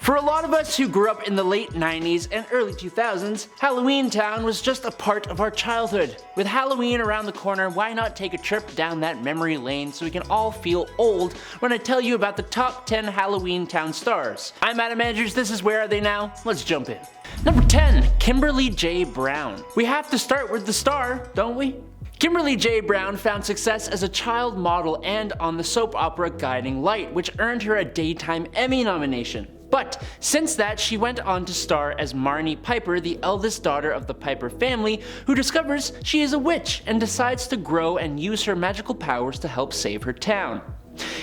For a lot of us who grew up in the late 90s and early 2000s, Halloweentown was just a part of our childhood. With Halloween around the corner, why not take a trip down that memory lane so we can all feel old when I tell you about the top 10 Halloweentown stars. I'm Adam Andrews, this is Where Are They Now? Let's jump in. Number 10. Kimberly J. Brown. We have to start with the star, don't we? Kimberly J. Brown found success as a child model and on the soap opera Guiding Light, which earned her a Daytime Emmy nomination. But since that, she went on to star as Marnie Piper, the eldest daughter of the Piper family, who discovers she is a witch and decides to grow and use her magical powers to help save her town.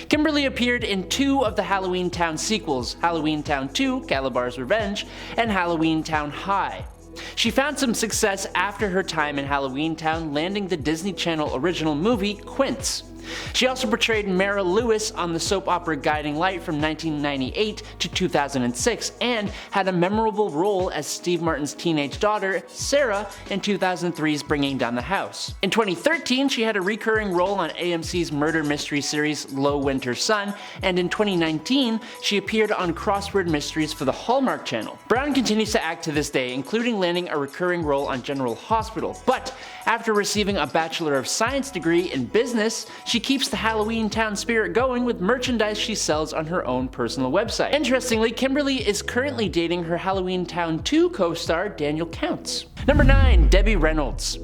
Kimberly appeared in 2 of the Halloweentown sequels, Halloweentown 2, Kalabar's Revenge, and Halloweentown High. She found some success after her time in Halloweentown, landing the Disney Channel original movie KOUNTZ. She also portrayed Mara Lewis on the soap opera Guiding Light from 1998 to 2006 and had a memorable role as Steve Martin's teenage daughter, SARA, in 2003's Bringing Down the House. In 2013, she had a recurring role on AMC's murder mystery series Low Winter Sun, and in 2019, she appeared on Crossword Mysteries for the Hallmark Channel. Brown continues to act to this day, including landing a recurring role on General Hospital, but after receiving a Bachelor of Science degree in business, she keeps the Halloweentown spirit going with merchandise she sells on her own personal website. Interestingly, Kimberly is currently dating her Halloweentown 2 co-star Daniel KOUNTZ. Number 9. Debbie Reynolds.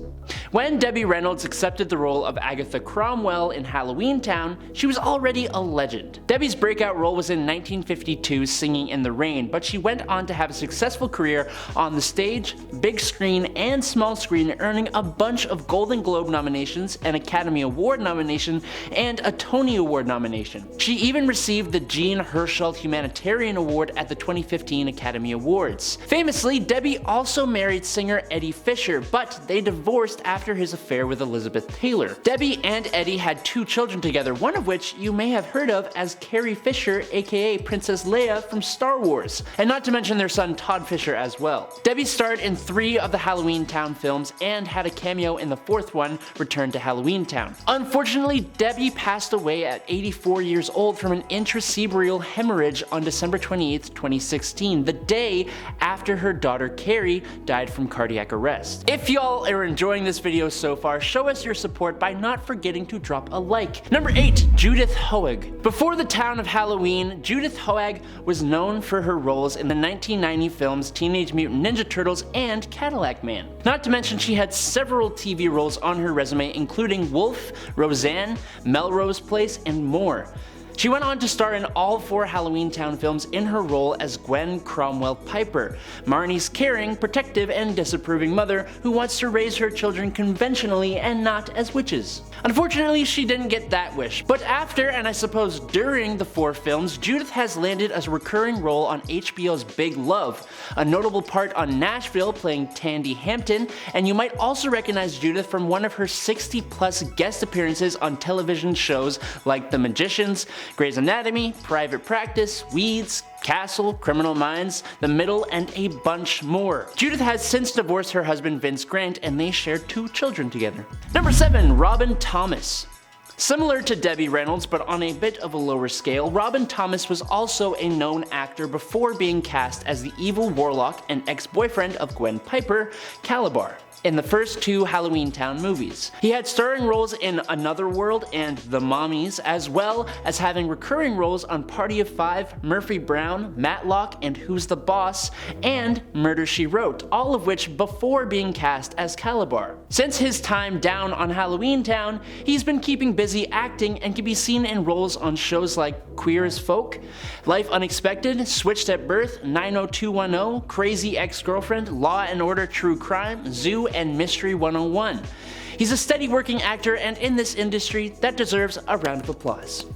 When Debbie Reynolds accepted the role of Agatha Cromwell in Halloweentown, she was already a legend. Debbie's breakout role was in 1952's Singing in the Rain, but she went on to have a successful career on the stage, big screen, and small screen, earning a bunch of Golden Globe nominations, an Academy Award nomination, and a Tony Award nomination. She even received the Jean Hersholt Humanitarian Award at the 2015 Academy Awards. Famously, Debbie also married singer Eddie Fisher, but they divorced after his affair with Elizabeth Taylor. Debbie and Eddie had 2 children together, one of which you may have heard of as Carrie Fisher, aka Princess Leia from Star Wars, and not to mention their son Todd Fisher as well. Debbie starred in 3 of the Halloweentown films and had a cameo in the 4th one, Return to Halloweentown. Unfortunately, Debbie passed away at 84 years old from an intracerebral hemorrhage on December 28, 2016, the day after her daughter Carrie died from cardiac arrest. If y'all are enjoying this video so far, show us your support by not forgetting to drop a like. Number 8. Judith HOAG. Before the town of Halloween, Judith HOAG was known for her roles in the 1990 films Teenage Mutant Ninja Turtles and Cadillac Man. Not to mention she had several TV roles on her resume, including Wolf, Roseanne, Melrose Place, and more. She went on to star in all 4 Halloweentown films in her role as Gwen Cromwell Piper, Marnie's caring, protective, and disapproving mother who wants to raise her children conventionally and not as witches. Unfortunately, she didn't get that wish, but after, and I suppose during, the 4 films, Judith has landed a recurring role on HBO's Big Love, a notable part on Nashville playing Tandy Hampton, and you might also recognize Judith from one of her 60+ guest appearances on television shows like The Magicians, Grey's Anatomy, Private Practice, Weeds, Castle, Criminal Minds, The Middle, and a bunch more. Judith has since divorced her husband Vince Grant, and they share 2 children together. Number 7. Robin Thomas. Similar to Debbie Reynolds, but on a bit of a lower scale, Robin Thomas was also a known actor before being cast as the evil warlock and ex-boyfriend of Gwen Piper, Kalabar, in the first 2 Halloweentown movies. He had starring roles in Another World and The Mommies, as well as having recurring roles on Party of 5, Murphy Brown, Matlock, and Who's the Boss, and Murder, She Wrote, all of which before being cast as Kalabar. Since his time down on Halloweentown, he's been keeping busy acting and can be seen in roles on shows like Queer as Folk, Life Unexpected, Switched at Birth, 90210, Crazy Ex-Girlfriend, Law and Order True Crime, Zoo, and Mystery 101. He's a steady working actor, and in this industry, that deserves a round of applause.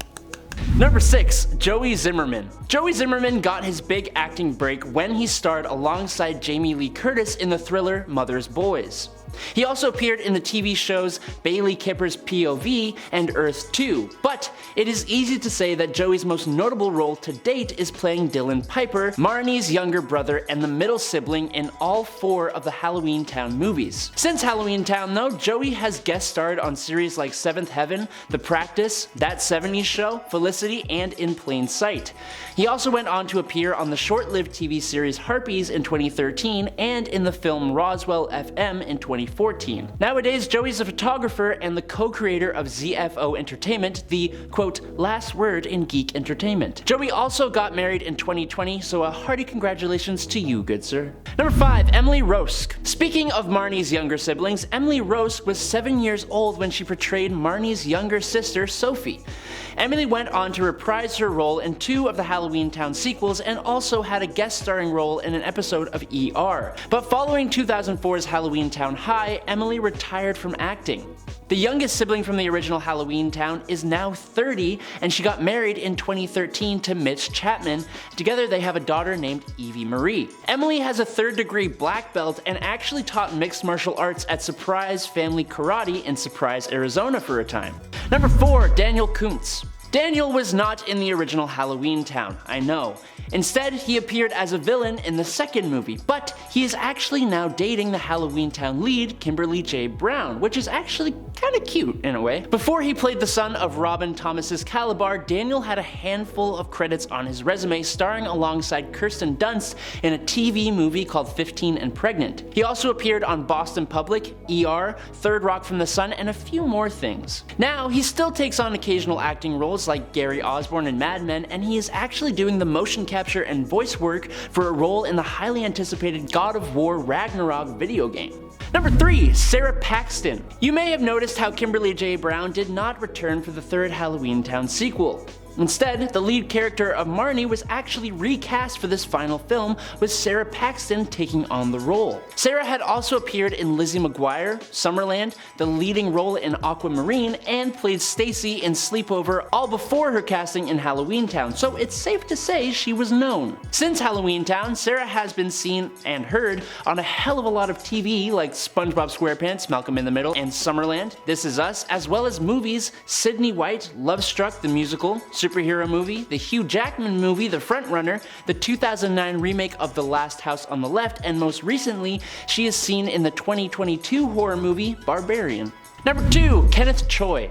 Number 6. Joey Zimmerman. Joey Zimmerman got his big acting break when he starred alongside Jamie Lee Curtis in the thriller Mother's Boys. He also appeared in the TV shows Bailey Kipper's POV and Earth 2, but it is easy to say that Joey's most notable role to date is playing Dylan Piper, Marnie's younger brother and the middle sibling in all 4 of the Halloweentown movies. Since Halloweentown though, Joey has guest starred on series like Seventh Heaven, The Practice, That 70s Show, Felicity, and In Plain Sight. He also went on to appear on the short-lived TV series Harpies in 2013 and in the film Roswell FM in 2014. Nowadays, Joey's a photographer and the co-creator of ZFO Entertainment, the quote, last word in geek entertainment. Joey also got married in 2020, so a hearty congratulations to you, good sir. Number 5, Emily Roeske. Speaking of Marnie's younger siblings, Emily Roeske was 7 years old when she portrayed Marnie's younger sister, Sophie. Emily went on to reprise her role in 2 of the Halloweentown sequels and also had a guest starring role in an episode of ER. But following 2004's Halloweentown High, Emily retired from acting. The youngest sibling from the original Halloweentown is now 30, and she got married in 2013 to Mitch Chapman. Together they have a daughter named Evie Marie. Emily has a 3rd degree black belt and actually taught mixed martial arts at Surprise Family Karate in Surprise, Arizona for a time. Number 4, Daniel KOUNTZ. Daniel was not in the original Halloweentown, I know. Instead, he appeared as a villain in the 2nd movie, but he is actually now dating the Halloweentown lead, Kimberly J. Brown, which is actually kinda cute in a way. Before he played the son of Robin Thomas's Kalabar, Daniel had a handful of credits on his resume, starring alongside Kirsten Dunst in a TV movie called 15 and Pregnant. He also appeared on Boston Public, ER, Third Rock from the Sun, and a few more things. Now, he still takes on occasional acting roles like Gary Osborne in Mad Men, and he is actually doing the motion capture and voice work for a role in the highly anticipated God of War Ragnarok video game. Number 3, Sarah Paxton. You may have noticed how Kimberly J. Brown did not return for the 3rd Halloweentown sequel. Instead, the lead character of Marnie was actually recast for this final film, with Sarah Paxton taking on the role. Sarah had also appeared in Lizzie McGuire, Summerland, the leading role in Aquamarine, and played Stacy in Sleepover, all before her casting in Halloweentown, so it's safe to say she was known. Since Halloweentown, Sarah has been seen and heard on a hell of a lot of TV like SpongeBob SquarePants, Malcolm in the Middle, and Summerland, This Is Us, as well as movies Sydney White, Love Struck the musical, superhero movie, the Hugh Jackman movie The Frontrunner, the 2009 remake of The Last House on the Left, and most recently, she is seen in the 2022 horror movie Barbarian. Number 2, Kenneth Choi.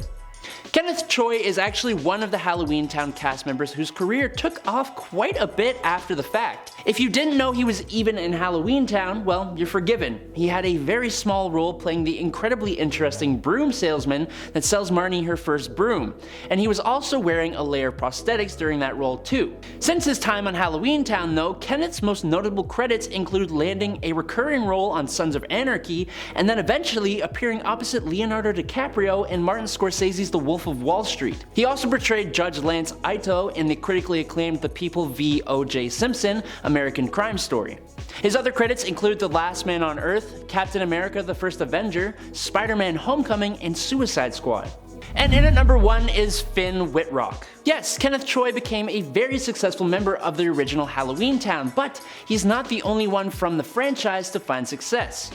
Kenneth Choi is actually one of the Halloweentown cast members whose career took off quite a bit after the fact. If you didn't know he was even in Halloweentown, well, you're forgiven. He had a very small role playing the incredibly interesting broom salesman that sells Marnie her first broom, and he was also wearing a layer of prosthetics during that role too. Since his time on Halloweentown though, Kenneth's most notable credits include landing a recurring role on Sons of Anarchy, and then eventually appearing opposite Leonardo DiCaprio in Martin Scorsese's The Wolf of Wall Street. He also portrayed Judge Lance Ito in the critically acclaimed The People v. O.J. Simpson American Crime Story. His other credits include The Last Man on Earth, Captain America the First Avenger, Spider-Man Homecoming, and Suicide Squad. And in at number 1 is Finn Wittrock. Yes, Kenneth Choi became a very successful member of the original Halloweentown, but he's not the only one from the franchise to find success.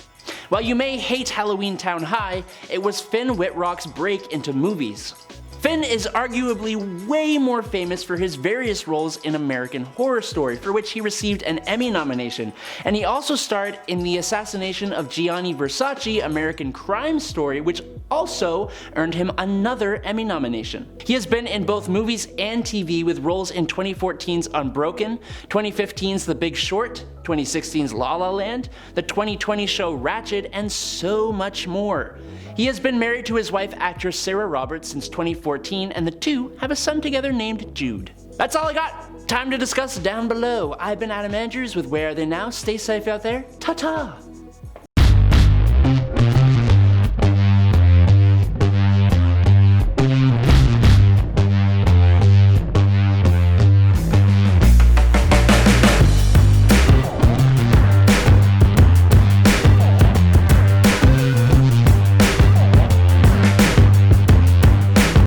While you may hate Halloweentown High, it was Finn Wittrock's break into movies. Finn is arguably way more famous for his various roles in American Horror Story, for which he received an Emmy nomination, and he also starred in the assassination of Gianni Versace American Crime Story, which also earned him another Emmy nomination. He has been in both movies and TV with roles in 2014's Unbroken, 2015's The Big Short, 2016's La La Land, the 2020 show Ratched, and so much more. He has been married to his wife actress Sarah Roberts since 2014, and the two have a son together named Jude. That's all I got. Time to discuss down below. I've been Adam Andrews with Where Are They Now? Stay safe out there. Ta-ta!